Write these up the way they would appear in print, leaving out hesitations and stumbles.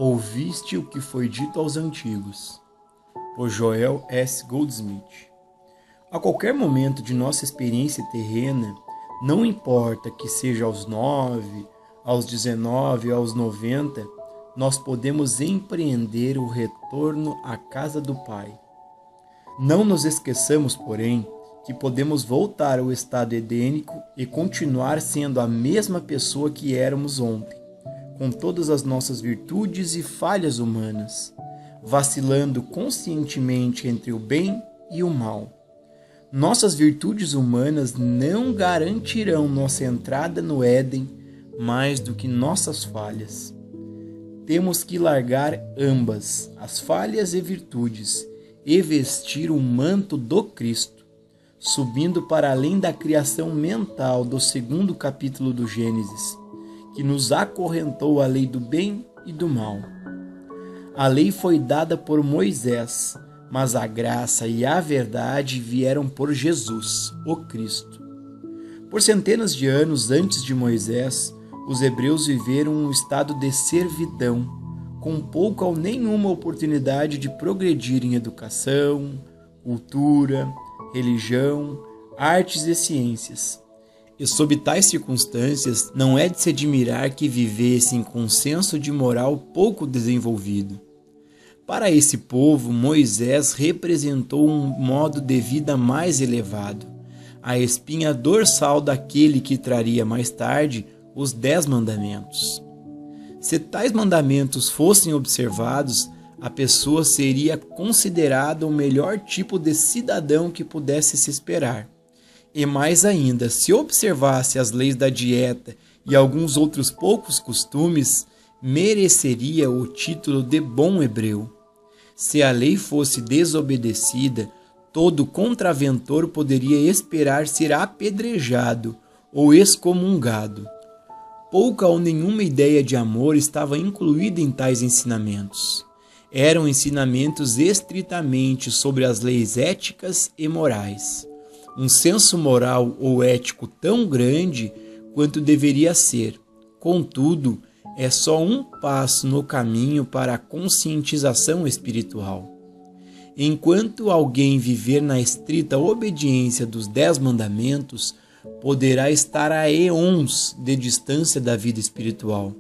Ouviste o que foi dito aos antigos, por Joel S. Goldsmith. A qualquer momento de nossa experiência terrena, não importa que seja aos 9, aos 19, aos 90, nós podemos empreender o retorno à casa do Pai. Não nos esqueçamos, porém, que podemos voltar ao estado edênico e continuar sendo a mesma pessoa que éramos ontem, com todas as nossas virtudes e falhas humanas, vacilando conscientemente entre o bem e o mal. Nossas virtudes humanas não garantirão nossa entrada no Éden mais do que nossas falhas. Temos que largar ambas, as falhas e virtudes, e vestir o manto do Cristo, subindo para além da criação mental do 2º capítulo do Gênesis, que nos acorrentou a lei do bem e do mal. A lei foi dada por Moisés, mas a graça e a verdade vieram por Jesus, o Cristo. Por centenas de anos antes de Moisés, os hebreus viveram um estado de servidão, com pouca ou nenhuma oportunidade de progredir em educação, cultura, religião, artes e ciências. E sob tais circunstâncias, não é de se admirar que vivessem com um senso de moral pouco desenvolvido. Para esse povo, Moisés representou um modo de vida mais elevado, a espinha dorsal daquele que traria mais tarde os 10 mandamentos. Se tais mandamentos fossem observados, a pessoa seria considerada o melhor tipo de cidadão que pudesse se esperar. E mais ainda, se observasse as leis da dieta e alguns outros poucos costumes, mereceria o título de bom hebreu. Se a lei fosse desobedecida, todo contraventor poderia esperar ser apedrejado ou excomungado. Pouca ou nenhuma ideia de amor estava incluída em tais ensinamentos. Eram ensinamentos estritamente sobre as leis éticas e morais. Um senso moral ou ético tão grande quanto deveria ser. Contudo, é só um passo no caminho para a conscientização espiritual. Enquanto alguém viver na estrita obediência dos 10 mandamentos, poderá estar a eons de distância da vida espiritual,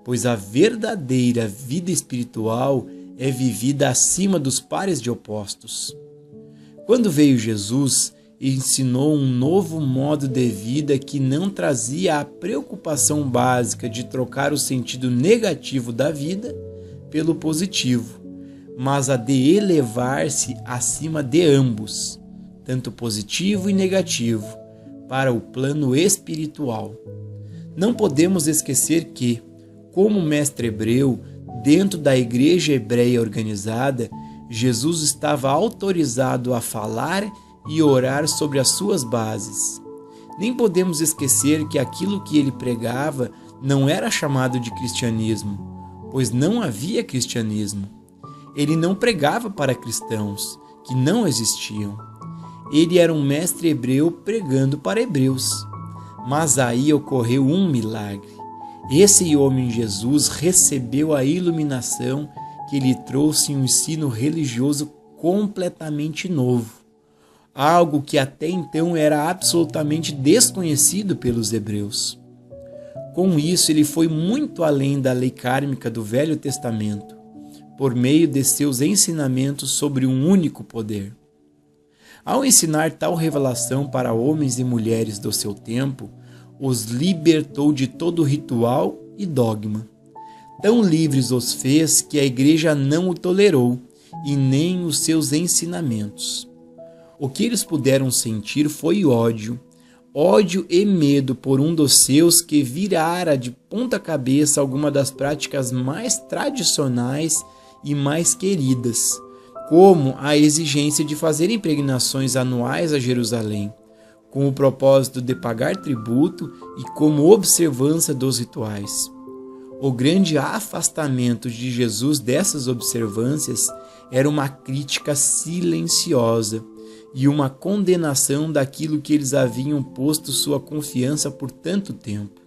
pois a verdadeira vida espiritual é vivida acima dos pares de opostos. Quando veio Jesus, ensinou um novo modo de vida que não trazia a preocupação básica de trocar o sentido negativo da vida pelo positivo, mas a de elevar-se acima de ambos, tanto positivo e negativo, para o plano espiritual. Não podemos esquecer que, como mestre hebreu, dentro da igreja hebreia organizada, Jesus estava autorizado a falar e orar sobre as suas bases. Nem podemos esquecer que aquilo que ele pregava não era chamado de cristianismo, pois não havia cristianismo. Ele não pregava para cristãos, que não existiam. Ele era um mestre hebreu pregando para hebreus. Mas aí ocorreu um milagre. Esse homem Jesus recebeu a iluminação que lhe trouxe um ensino religioso completamente novo, algo que até então era absolutamente desconhecido pelos hebreus. Com isso, ele foi muito além da lei kármica do Velho Testamento, por meio de seus ensinamentos sobre um único poder. Ao ensinar tal revelação para homens e mulheres do seu tempo, os libertou de todo ritual e dogma. Tão livres os fez que a igreja não o tolerou, e nem os seus ensinamentos. O que eles puderam sentir foi ódio e medo por um dos seus que virara de ponta cabeça alguma das práticas mais tradicionais e mais queridas, como a exigência de fazer impregnações anuais a Jerusalém, com o propósito de pagar tributo e como observância dos rituais. O grande afastamento de Jesus dessas observâncias era uma crítica silenciosa e uma condenação daquilo que eles haviam posto sua confiança por tanto tempo.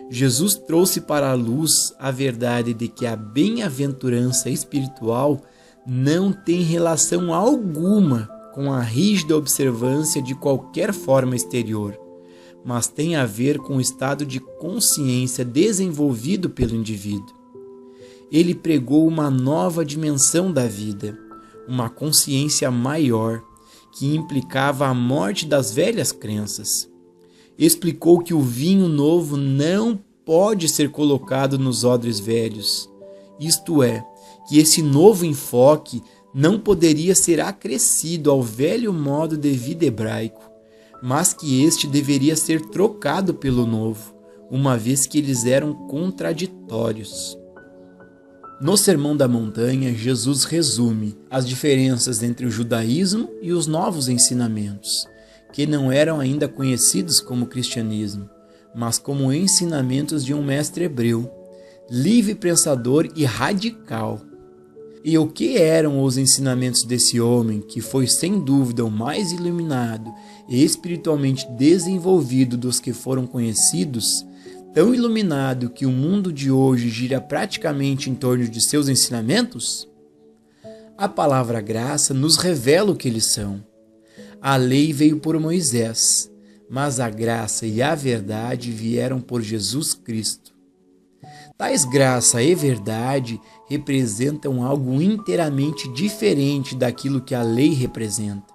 Jesus trouxe para a luz a verdade de que a bem-aventurança espiritual não tem relação alguma com a rígida observância de qualquer forma exterior, mas tem a ver com o estado de consciência desenvolvido pelo indivíduo. Ele pregou uma nova dimensão da vida, uma consciência maior, que implicava a morte das velhas crenças. Explicou que o vinho novo não pode ser colocado nos odres velhos, isto é, que esse novo enfoque não poderia ser acrescido ao velho modo de vida hebraico, mas que este deveria ser trocado pelo novo, uma vez que eles eram contraditórios. No Sermão da Montanha, Jesus resume as diferenças entre o judaísmo e os novos ensinamentos, que não eram ainda conhecidos como cristianismo, mas como ensinamentos de um mestre hebreu, livre pensador e radical. E o que eram os ensinamentos desse homem, que foi sem dúvida o mais iluminado e espiritualmente desenvolvido dos que foram conhecidos, tão iluminado que o mundo de hoje gira praticamente em torno de seus ensinamentos? A palavra graça nos revela o que eles são. A lei veio por Moisés, mas a graça e a verdade vieram por Jesus Cristo. Tais graça e verdade representam algo inteiramente diferente daquilo que a lei representa.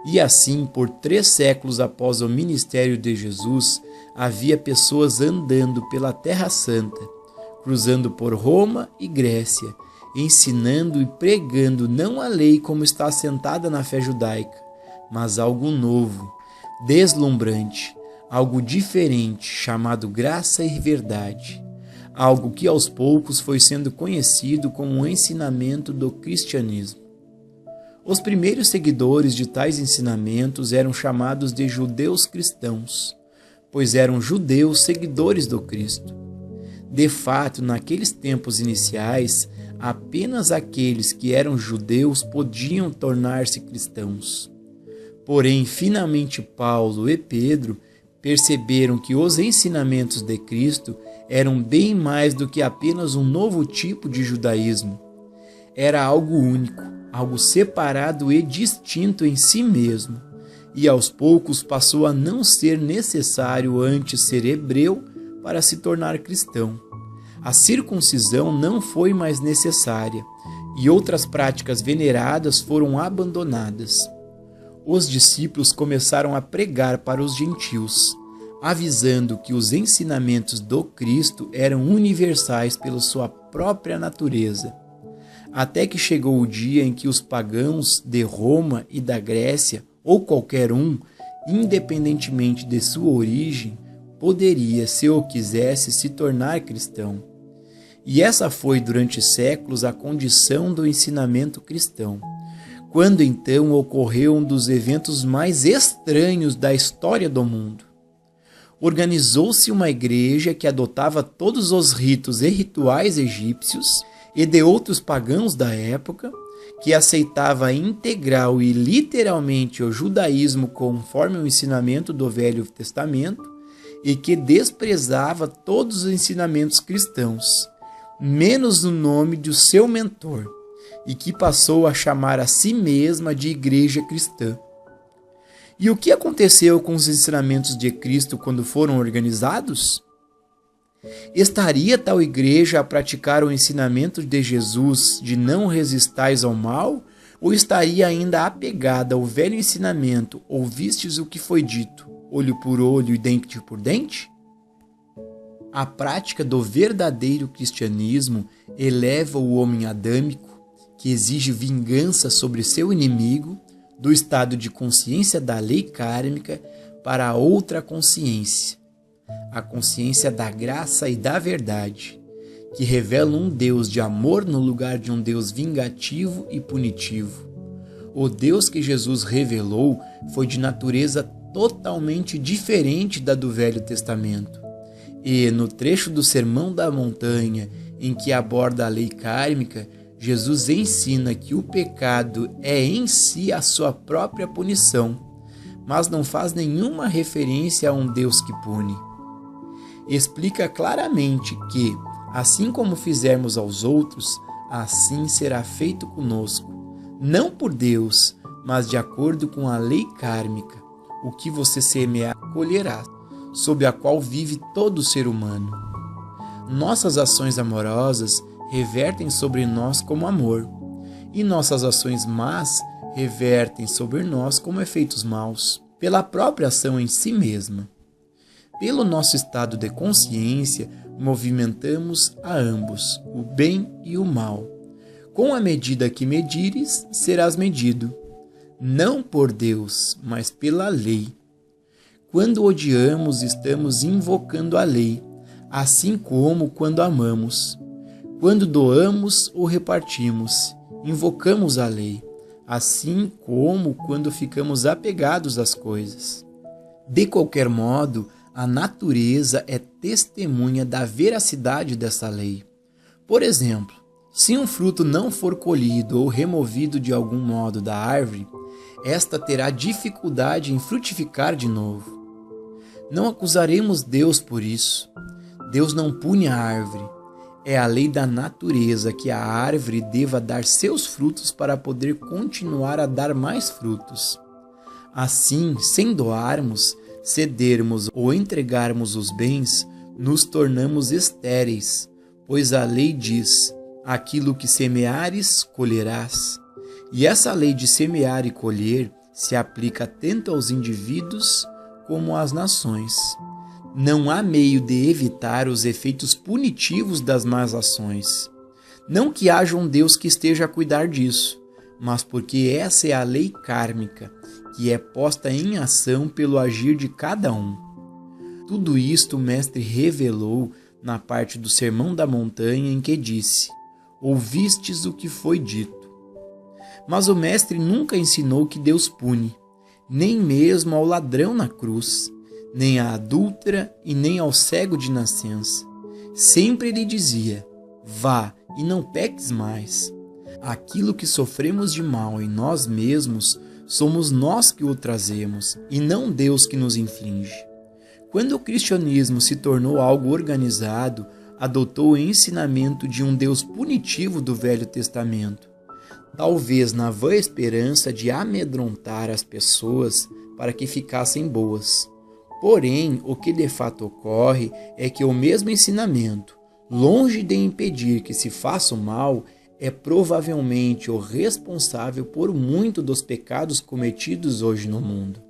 E assim, por 3 séculos após o ministério de Jesus, havia pessoas andando pela Terra Santa, cruzando por Roma e Grécia, ensinando e pregando não a lei como está assentada na fé judaica, mas algo novo, deslumbrante, algo diferente, chamado graça e verdade, algo que aos poucos foi sendo conhecido como o ensinamento do cristianismo. Os primeiros seguidores de tais ensinamentos eram chamados de judeus cristãos, pois eram judeus seguidores do Cristo. De fato, naqueles tempos iniciais, apenas aqueles que eram judeus podiam tornar-se cristãos. Porém, finalmente Paulo e Pedro perceberam que os ensinamentos de Cristo eram bem mais do que apenas um novo tipo de judaísmo. Era algo único, algo separado e distinto em si mesmo, e aos poucos passou a não ser necessário antes ser hebreu para se tornar cristão. A circuncisão não foi mais necessária, e outras práticas veneradas foram abandonadas. Os discípulos começaram a pregar para os gentios, avisando que os ensinamentos do Cristo eram universais pela sua própria natureza. Até que chegou o dia em que os pagãos de Roma e da Grécia, ou qualquer um, independentemente de sua origem, poderia, se o quisesse, se tornar cristão. E essa foi durante séculos a condição do ensinamento cristão. Quando então ocorreu um dos eventos mais estranhos da história do mundo. Organizou-se uma igreja que adotava todos os ritos e rituais egípcios e de outros pagãos da época, que aceitava integral e literalmente o judaísmo conforme o ensinamento do Velho Testamento e que desprezava todos os ensinamentos cristãos, menos o nome do seu mentor, e que passou a chamar a si mesma de Igreja Cristã. E o que aconteceu com os ensinamentos de Cristo quando foram organizados? Estaria tal igreja a praticar o ensinamento de Jesus de não resistais ao mal, ou estaria ainda apegada ao velho ensinamento, ouvistes o que foi dito, olho por olho e dente por dente? A prática do verdadeiro cristianismo eleva o homem adâmico, que exige vingança sobre seu inimigo, do estado de consciência da lei kármica para outra consciência, a consciência da graça e da verdade, que revela um Deus de amor no lugar de um Deus vingativo e punitivo. O Deus que Jesus revelou foi de natureza totalmente diferente da do Velho Testamento. E no trecho do Sermão da Montanha, em que aborda a lei kármica, Jesus ensina que o pecado é em si a sua própria punição, mas não faz nenhuma referência a um Deus que pune. explica claramente que, assim como fizermos aos outros, assim será feito conosco, não por Deus, mas de acordo com a lei kármica. O que você semear, colherá, sob a qual vive todo ser humano. Nossas ações amorosas revertem sobre nós como amor, e nossas ações más revertem sobre nós como efeitos maus, pela própria ação em si mesma. Pelo nosso estado de consciência, movimentamos a ambos, o bem e o mal. Com a medida que medires, serás medido, não por Deus, mas pela lei. Quando odiamos, estamos invocando a lei, assim como quando amamos. Quando doamos ou repartimos, invocamos a lei, assim como quando ficamos apegados às coisas. De qualquer modo, a natureza é testemunha da veracidade dessa lei. Por exemplo, se um fruto não for colhido ou removido de algum modo da árvore, esta terá dificuldade em frutificar de novo. Não acusaremos Deus por isso. Deus não pune a árvore. É a lei da natureza que a árvore deva dar seus frutos para poder continuar a dar mais frutos. Assim, sem doarmos, cedermos ou entregarmos os bens, nos tornamos estéreis, pois a lei diz: aquilo que semeares, colherás. E essa lei de semear e colher se aplica tanto aos indivíduos como às nações. Não há meio de evitar os efeitos punitivos das más ações. Não que haja um Deus que esteja a cuidar disso, mas porque essa é a lei kármica, que é posta em ação pelo agir de cada um. Tudo isto o mestre revelou na parte do Sermão da Montanha em que disse: ouvistes o que foi dito. Mas o mestre nunca ensinou que Deus pune, nem mesmo ao ladrão na cruz, nem à adúltera e nem ao cego de nascença. Sempre ele dizia: vá e não peques mais. Aquilo que sofremos de mal em nós mesmos, somos nós que o trazemos, e não Deus que nos inflige. Quando o cristianismo se tornou algo organizado, adotou o ensinamento de um Deus punitivo do Velho Testamento, talvez na vã esperança de amedrontar as pessoas para que ficassem boas. Porém, o que de fato ocorre é que o mesmo ensinamento, longe de impedir que se faça o mal, é provavelmente o responsável por muito dos pecados cometidos hoje no mundo.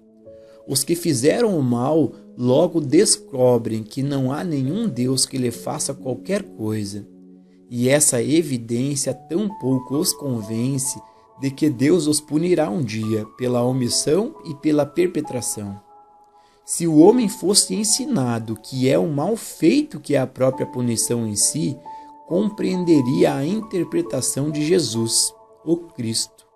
Os que fizeram o mal logo descobrem que não há nenhum Deus que lhe faça qualquer coisa. E essa evidência tampouco os convence de que Deus os punirá um dia pela omissão e pela perpetração. Se o homem fosse ensinado que é o mal feito que é a própria punição em si, compreenderia a interpretação de Jesus, o Cristo,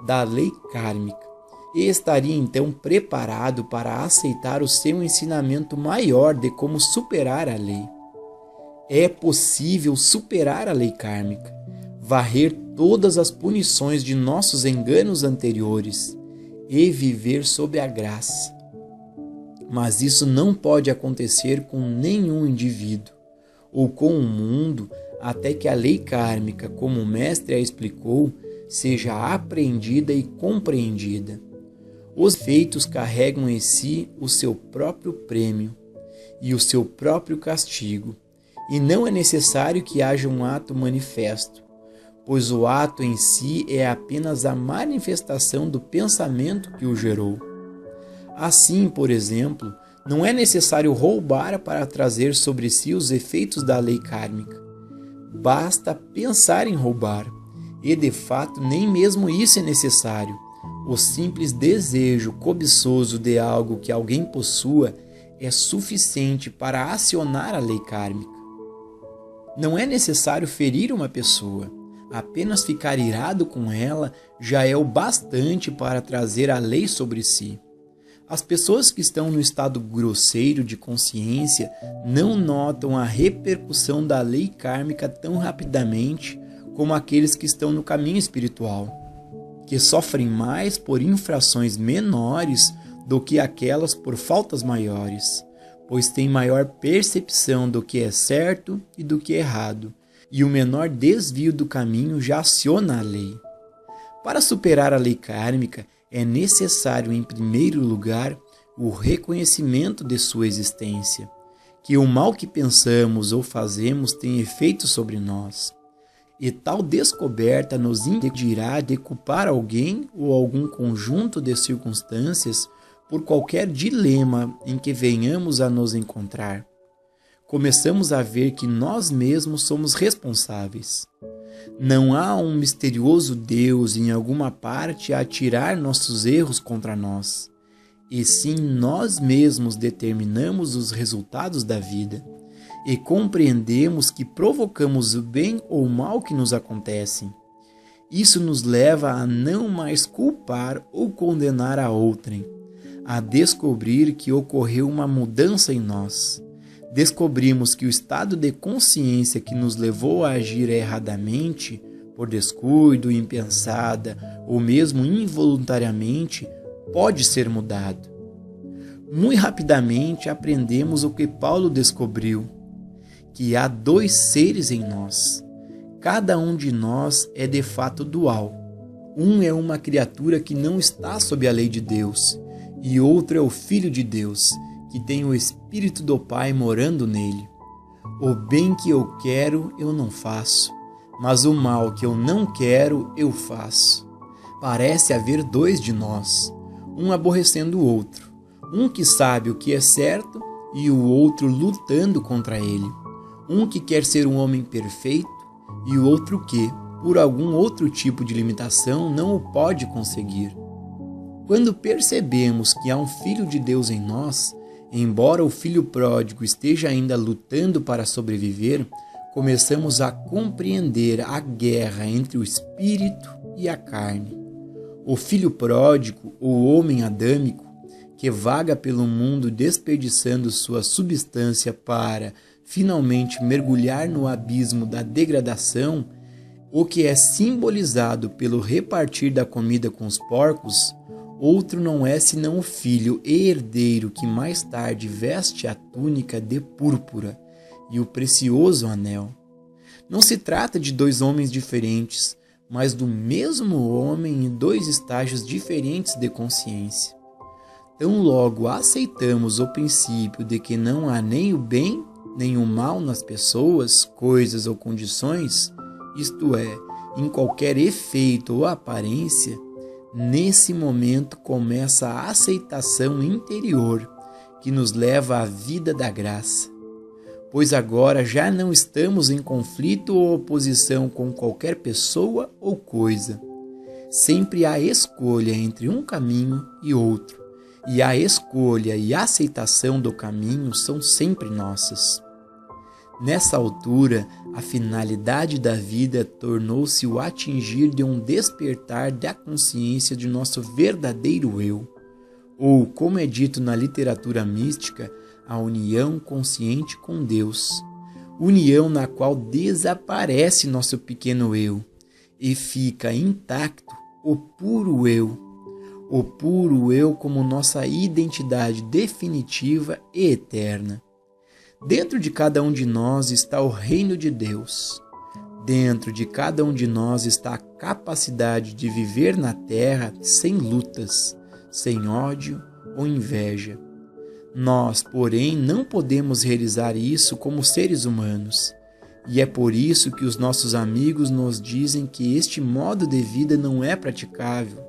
da lei kármica, e estaria então preparado para aceitar o seu ensinamento maior de como superar a lei. É possível superar a lei kármica, varrer todas as punições de nossos enganos anteriores e viver sob a graça. Mas isso não pode acontecer com nenhum indivíduo ou com o mundo até que a lei kármica, como o mestre a explicou, seja apreendida e compreendida. Os feitos carregam em si o seu próprio prêmio e o seu próprio castigo, e não é necessário que haja um ato manifesto, pois o ato em si é apenas a manifestação do pensamento que o gerou. Assim, por exemplo, não é necessário roubar para trazer sobre si os efeitos da lei kármica. Basta pensar em roubar, e de fato nem mesmo isso é necessário. O simples desejo cobiçoso de algo que alguém possua é suficiente para acionar a lei kármica. Não é necessário ferir uma pessoa. Apenas ficar irado com ela já é o bastante para trazer a lei sobre si. As pessoas que estão no estado grosseiro de consciência não notam a repercussão da lei kármica tão rapidamente como aqueles que estão no caminho espiritual, que sofrem mais por infrações menores do que aquelas por faltas maiores, pois tem maior percepção do que é certo e do que é errado, e o menor desvio do caminho já aciona a lei. Para superar a lei kármica, é necessário, em primeiro lugar, o reconhecimento de sua existência, que o mal que pensamos ou fazemos tem efeito sobre nós. E tal descoberta nos impedirá de culpar alguém ou algum conjunto de circunstâncias por qualquer dilema em que venhamos a nos encontrar. Começamos a ver que nós mesmos somos responsáveis. Não há um misterioso Deus em alguma parte a atirar nossos erros contra nós, e sim nós mesmos determinamos os resultados da vida e compreendemos que provocamos o bem ou o mal que nos acontecem. Isso nos leva a não mais culpar ou condenar a outrem, a descobrir que ocorreu uma mudança em nós. Descobrimos que o estado de consciência que nos levou a agir erradamente, por descuido, impensada ou mesmo involuntariamente, pode ser mudado. Muito rapidamente aprendemos o que Paulo descobriu, que há dois seres em nós. Cada um de nós é de fato dual. Um é uma criatura que não está sob a lei de Deus, e outro é o Filho de Deus, que tem o Espírito do Pai morando nele. O bem que eu quero, eu não faço, mas o mal que eu não quero, eu faço. Parece haver dois de nós, um aborrecendo o outro, um que sabe o que é certo e o outro lutando contra ele. Um que quer ser um homem perfeito e o outro que, por algum outro tipo de limitação, não o pode conseguir. Quando percebemos que há um Filho de Deus em nós, embora o filho pródigo esteja ainda lutando para sobreviver, começamos a compreender a guerra entre o espírito e a carne. O filho pródigo, o homem adâmico, que vaga pelo mundo desperdiçando sua substância para finalmente mergulhar no abismo da degradação, o que é simbolizado pelo repartir da comida com os porcos, outro não é senão o filho e herdeiro que mais tarde veste a túnica de púrpura e o precioso anel. Não se trata de dois homens diferentes, mas do mesmo homem em dois estágios diferentes de consciência. Tão logo aceitamos o princípio de que não há nem o bem nem o mal nas pessoas, coisas ou condições, isto é, em qualquer efeito ou aparência, nesse momento começa a aceitação interior que nos leva à vida da graça. Pois agora já não estamos em conflito ou oposição com qualquer pessoa ou coisa. Sempre há escolha entre um caminho e outro, e a escolha e a aceitação do caminho são sempre nossas. Nessa altura, a finalidade da vida tornou-se o atingir de um despertar da consciência de nosso verdadeiro eu, ou, como é dito na literatura mística, a união consciente com Deus, união na qual desaparece nosso pequeno eu e fica intacto o puro eu como nossa identidade definitiva e eterna. Dentro de cada um de nós está o reino de Deus. Dentro de cada um de nós está a capacidade de viver na terra sem lutas, sem ódio ou inveja. Nós, porém, não podemos realizar isso como seres humanos. E é por isso que os nossos amigos nos dizem que este modo de vida não é praticável.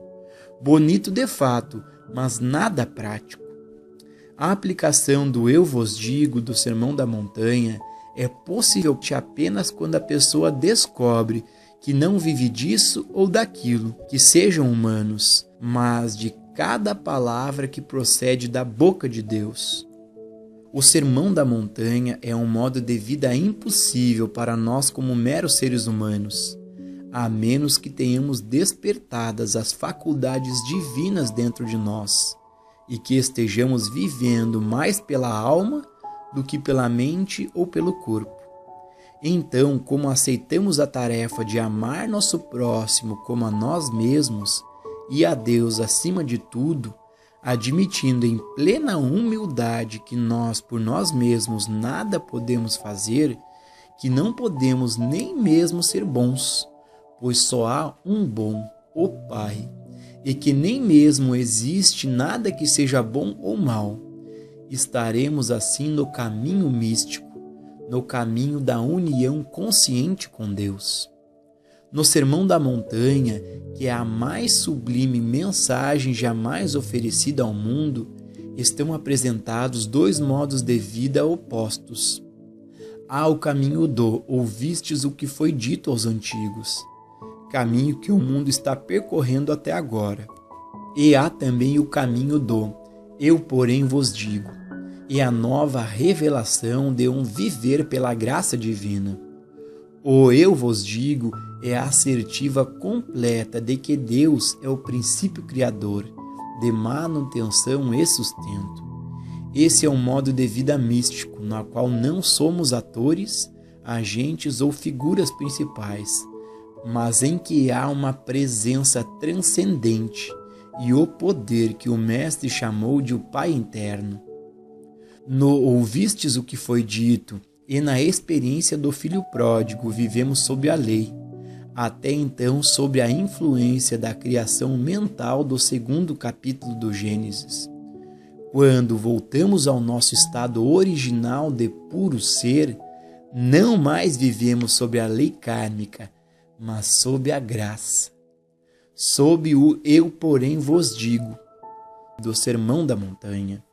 Bonito de fato, mas nada prático. A aplicação do eu vos digo do Sermão da Montanha é possível apenas quando a pessoa descobre que não vive disso ou daquilo, que sejam humanos, mas de cada palavra que procede da boca de Deus. O Sermão da Montanha é um modo de vida impossível para nós como meros seres humanos, a menos que tenhamos despertadas as faculdades divinas dentro de nós e que estejamos vivendo mais pela alma do que pela mente ou pelo corpo. Então, como aceitamos a tarefa de amar nosso próximo como a nós mesmos e a Deus acima de tudo, admitindo em plena humildade que nós, por nós mesmos, nada podemos fazer, que não podemos nem mesmo ser bons, pois só há um bom, o Pai, e que nem mesmo existe nada que seja bom ou mal, estaremos assim no caminho místico, no caminho da união consciente com Deus. No Sermão da Montanha, que é a mais sublime mensagem jamais oferecida ao mundo, estão apresentados dois modos de vida opostos. Há o caminho do ouvistes o que foi dito aos antigos, caminho que o mundo está percorrendo até agora. E há também o caminho do eu, porém, vos digo, e a nova revelação de um viver pela graça divina. O eu vos digo é a assertiva completa de que Deus é o princípio criador, de manutenção e sustento. Esse é um modo de vida místico, no qual não somos atores, agentes ou figuras principais, mas em que há uma presença transcendente e o poder que o Mestre chamou de o Pai interno. No ouvistes o que foi dito, e na experiência do filho pródigo vivemos sob a lei, até então sob a influência da criação mental do 2º capítulo do Gênesis. Quando voltamos ao nosso estado original de puro ser, não mais vivemos sob a lei kármica, mas sob a graça. Sob o eu, porém, vos digo, do Sermão da Montanha.